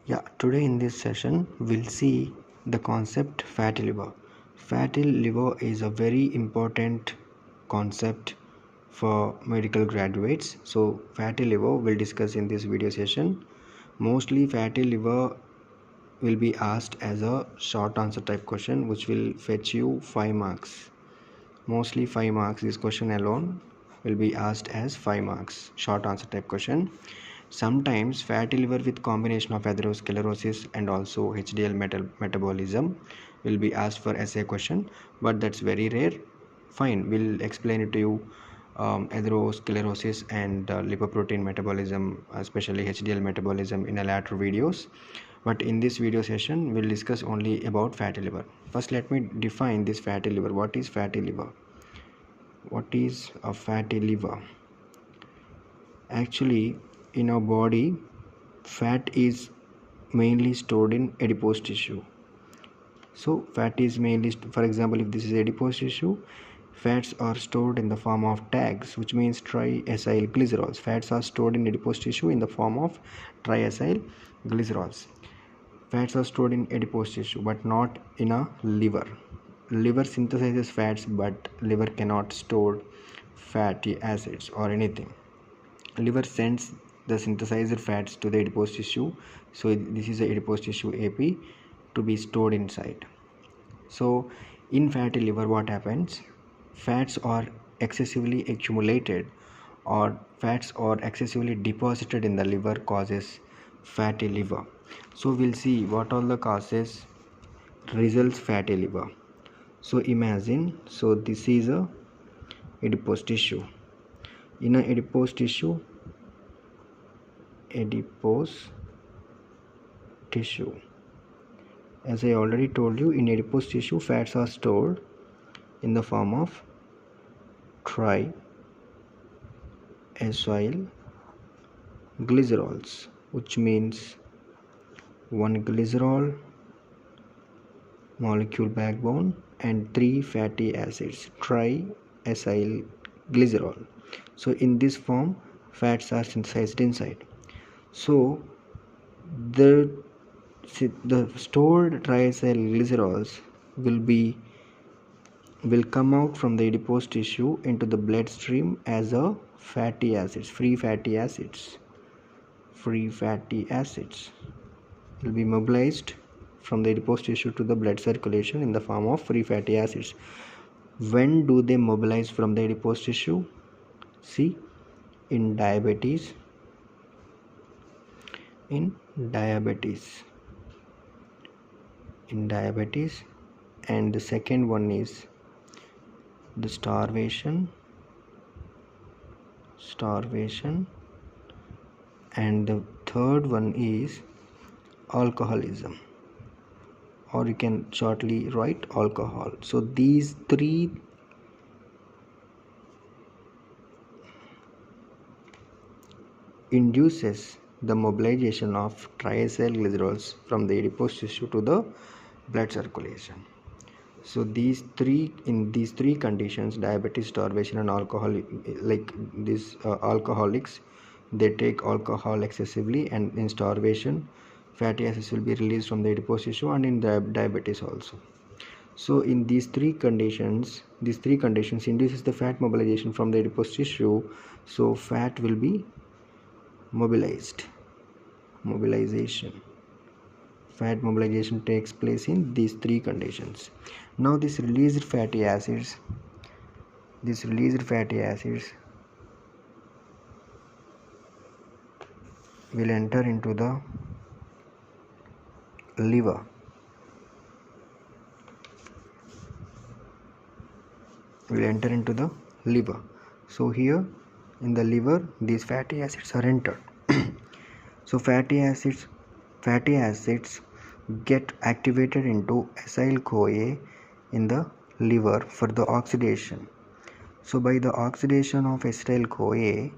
Today in this session we'll see the concept fatty liver. Fatty liver is a very important concept for medical graduates. So fatty liver we'll discuss in this video session. Mostly fatty liver will be asked as a short answer type question which will fetch you 5 marks. Mostly 5 marks. This question alone will be asked as 5 marks short answer type question. Sometimes fatty liver with combination of atherosclerosis and also HDL metabolism will be asked for essay question, but that's very rare. Fine, we'll explain it to you. Atherosclerosis and lipoprotein metabolism, especially HDL metabolism, in a later videos. But in this video session, we'll discuss only about fatty liver. First, let me define this fatty liver. What is fatty liver? What is a fatty liver? Actually, in our body, fat is mainly stored in adipose tissue. So fat is mainly, for example, if this is adipose tissue, fats are stored in the form of tags, which means triacyl glycerols. Fats are stored in adipose tissue in the form of triacyl glycerols. Fats are stored in adipose tissue but not in a liver. Liver synthesizes fats, but liver cannot store fatty acids or anything. Liver sends the synthesized fats to the adipose tissue. So this is the adipose tissue AP to be stored inside. So in fatty liver, what happens? Fats are excessively accumulated or fats are excessively deposited in the liver causes fatty liver. So we'll see what all the causes results fatty liver. So imagine, so this is a adipose tissue. In a adipose tissue, as I already told you, in adipose tissue fats are stored in the form of triacyl glycerols, which means one glycerol molecule backbone and 3 fatty acids, triacyl glycerol. So in this form fats are synthesized inside. So the stored triacyl glycerols will come out from the adipose tissue into the bloodstream as a fatty acids, free fatty acids will be mobilized from the adipose tissue to the blood circulation in the form of free fatty acids. When do they mobilize from the adipose tissue? See, in diabetes, and the second one is the starvation, and the third one is alcoholism, or you can shortly write alcohol. So these three induces the mobilization of triacyl glycerols from the adipose tissue to the blood circulation. So in these three conditions, diabetes, starvation, and alcohol, like these alcoholics, they take alcohol excessively, and in starvation fatty acids will be released from the adipose tissue, and in diabetes also. So in these three conditions induces the fat mobilization from the adipose tissue. So fat will be fat mobilization takes place in these three conditions. Now these released fatty acids will enter into the liver. So here in the liver these fatty acids are entered. So fatty acids get activated into acyl-CoA in the liver for the oxidation. So by the oxidation of acyl-CoA,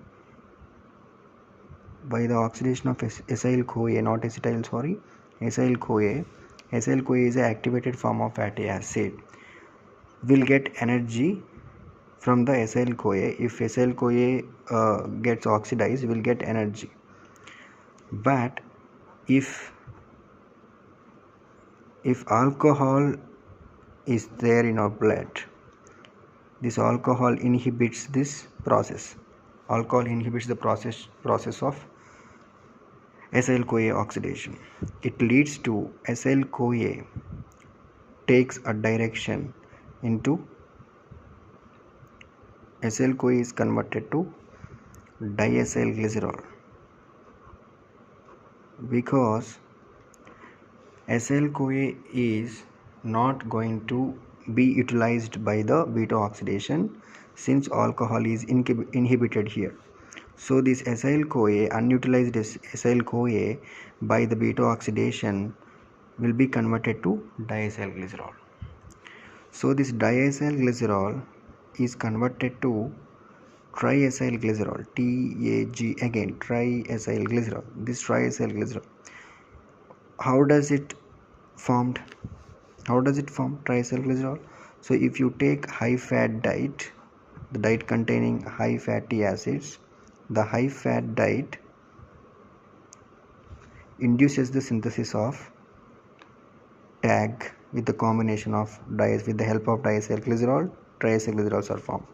acyl-CoA is an activated form of fatty acid, will get energy from the acyl-CoA. If acyl-CoA gets oxidized, will get energy. But if if alcohol is there in our blood, this alcohol inhibits this process. Alcohol inhibits the process of acyl-CoA oxidation. It leads to acyl-CoA takes a direction into acyl-CoA is converted to diacylglycerol, because acyl-CoA is not going to be utilized by the beta oxidation since alcohol is inhibited here. So this acyl-CoA, unutilized acyl-CoA by the beta oxidation will be converted to diacylglycerol. So this diacylglycerol is converted to triacylglycerol, TAG again, triacylglycerol. This triacylglycerol, how does it form triacylglycerol? So if you take high fat diet, the diet containing high fatty acids, the high fat diet induces the synthesis of TAG with the combination of with the help of diacylglycerol. Triacylglycerols are formed.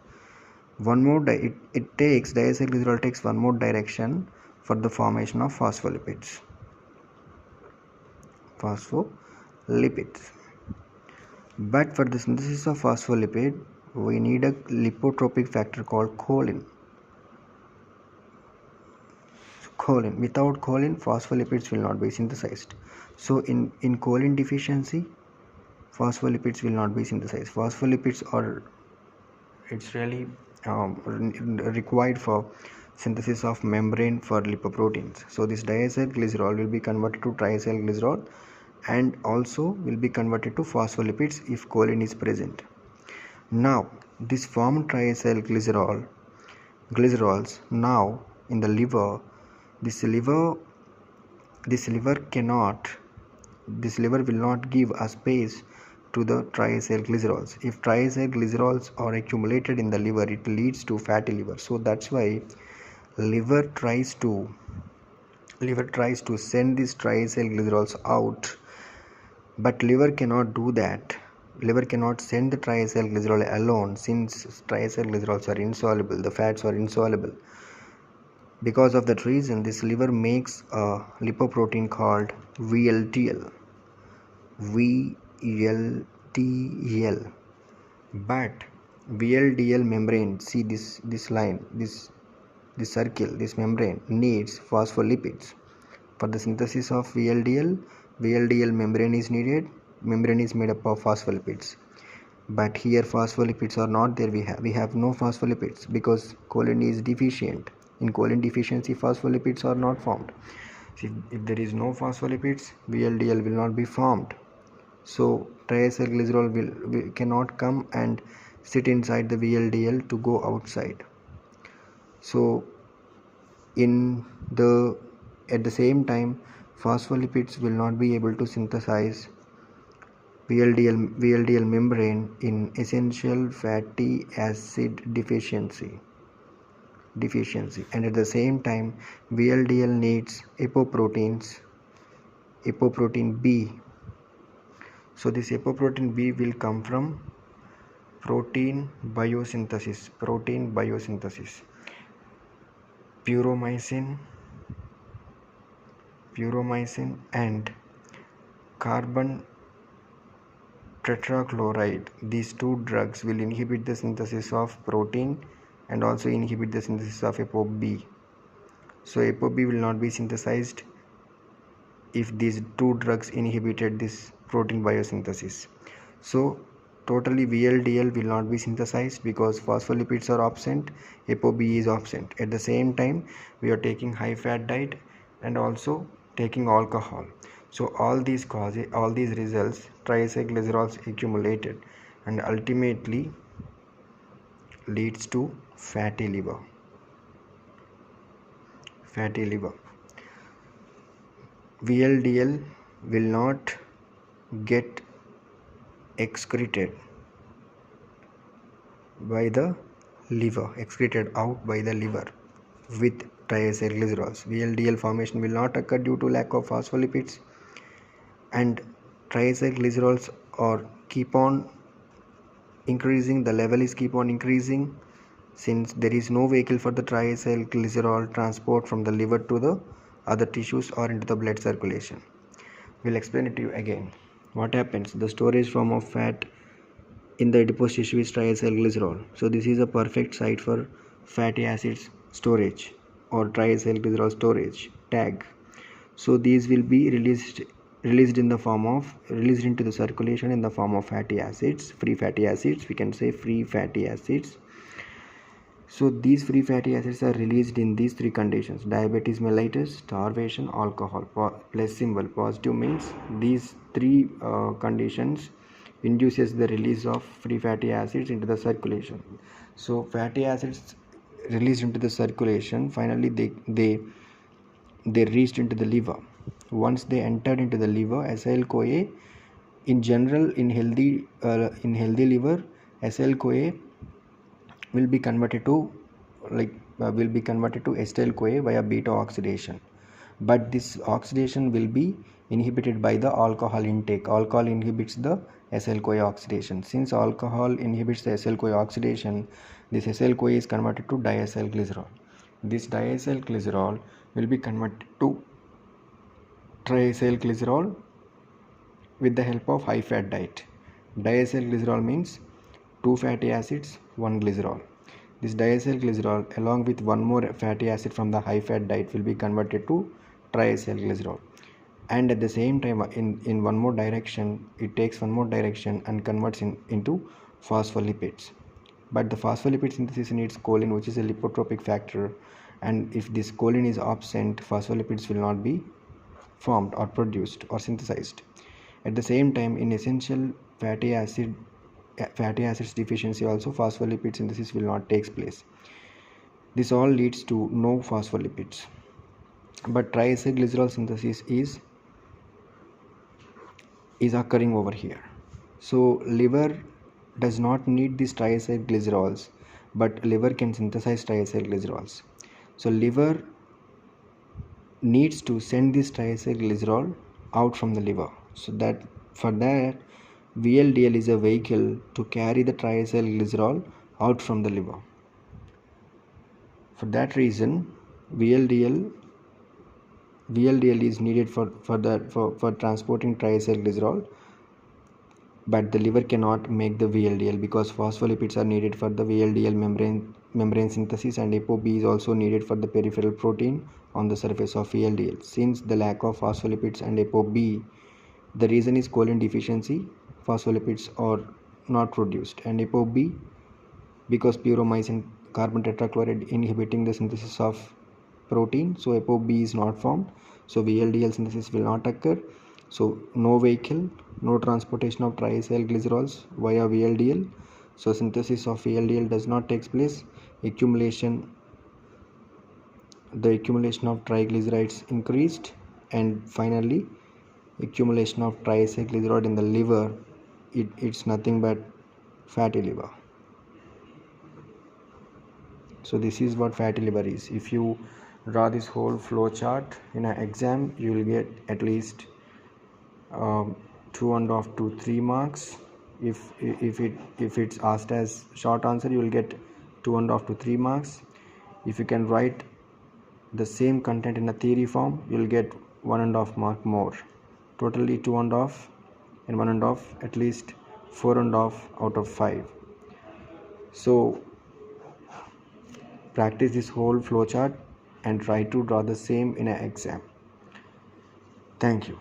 One more diacylglycerol takes one more direction for the formation of phospholipids. But for the synthesis of phospholipid, we need a lipotropic factor called choline. Without choline, phospholipids will not be synthesized. So in choline deficiency, phospholipids will not be synthesized. Phospholipids are really required for synthesis of membrane for lipoproteins. So this diacylglycerol will be converted to triacylglycerol and also will be converted to phospholipids if choline is present. Now this formed triacylglycerols now in the liver, this liver will not give a space to the triacylglycerols. If triacylglycerols are accumulated in the liver, it leads to fatty liver. So that's why liver tries to send these triacylglycerols out, but liver cannot do that. Liver cannot send the triacylglycerol alone since triacylglycerols are insoluble, the fats are insoluble. Because of that reason, this liver makes a lipoprotein called VLDL. But VLDL membrane, see this line, this circle, this membrane needs phospholipids. For the synthesis of VLDL membrane is needed. Membrane is made up of phospholipids. But here phospholipids are not there. We have no phospholipids because choline is deficient. In choline deficiency, phospholipids are not formed. So if there is no phospholipids, VLDL will not be formed. So triacylglycerol cannot come and sit inside the VLDL to go outside. So at the same time, phospholipids will not be able to synthesize VLDL membrane in essential fatty acid deficiency, and at the same time VLDL needs apoprotein B. So this apoprotein B will come from protein biosynthesis, puromycin and carbon tetrachloride. These two drugs will inhibit the synthesis of protein and also inhibit the synthesis of ApoB. So ApoB will not be synthesized if these two drugs inhibited this protein biosynthesis. So totally VLDL will not be synthesized because phospholipids are absent, ApoB is absent. At the same time, we are taking high fat diet and also taking alcohol. So all these results, triacylglycerols accumulated and ultimately leads to fatty liver. VLDL will not get excreted out by the liver with triacylglycerols. VLDL formation will not occur due to lack of phospholipids, and triacylglycerols are keep on increasing, the level is keep on increasing, since there is no vehicle for the triacylglycerol transport from the liver to the other tissues or into the blood circulation. We'll explain it to you again. What happens? The storage form of fat in the adipose tissue is triacylglycerol. So this is a perfect site for fatty acids storage or triacylglycerol storage tag. So these will be released into the circulation in the form of fatty acids, free fatty acids. We can say free fatty acids. So these free fatty acids are released in these three conditions: diabetes mellitus, starvation, alcohol. Plus symbol positive means these three conditions induces the release of free fatty acids into the circulation. So fatty acids released into the circulation, finally they reached into the liver. Once they entered into the liver, acyl-CoA, in general, in healthy liver, acyl-CoA will be converted to acetyl-CoA via beta oxidation, but this oxidation will be inhibited by the alcohol intake. Alcohol inhibits the acyl-CoA oxidation. Since alcohol inhibits the acyl-CoA oxidation, this acyl-CoA is converted to diacylglycerol. This diacylglycerol will be converted to triacylglycerol with the help of high fat diet. Diacylglycerol means 2 fatty acids, 1 glycerol. This diacylglycerol along with one more fatty acid from the high fat diet will be converted to triacylglycerol, and at the same time in one more direction, it takes one more direction and converts into phospholipids. But the phospholipid synthesis needs choline, which is a lipotropic factor, and if this choline is absent, phospholipids will not be formed or produced or synthesized. At the same time, in essential fatty acids deficiency also, phospholipid synthesis will not take place. This all leads to no phospholipids. But triacylglycerol synthesis is occurring over here. So liver does not need these triacylglycerols, but liver can synthesize triacylglycerols. So liver needs to send this triacylglycerol out from the liver. So that for that, VLDL is a vehicle to carry the triacylglycerol out from the liver. For that reason, VLDL is needed for transporting triacylglycerol, but the liver cannot make the VLDL because phospholipids are needed for the VLDL membrane synthesis, and ApoB is also needed for the peripheral protein on the surface of VLDL. Since the lack of phospholipids and ApoB, the reason is choline deficiency, phospholipids are not produced, and ApoB because puromycin carbon tetrachloride inhibiting the synthesis of protein, so ApoB is not formed, so VLDL synthesis will not occur. So no vehicle, no transportation of triacylglycerols via VLDL, so synthesis of VLDL does not take place. The accumulation of triglycerides increased, and finally accumulation of triacylglycerol in the liver, it's nothing but fatty liver. So this is what fatty liver is. If you draw this whole flow chart in an exam, you will get at least 2.5 to 3 marks. If it's asked as short answer, you will get 2.5 to 3 marks. If you can write the same content in a theory form, you will get 1.5 mark more. Totally 2.5 and 1.5, at least 4.5 out of 5. So practice this whole flowchart and try to draw the same in an exam. Thank you.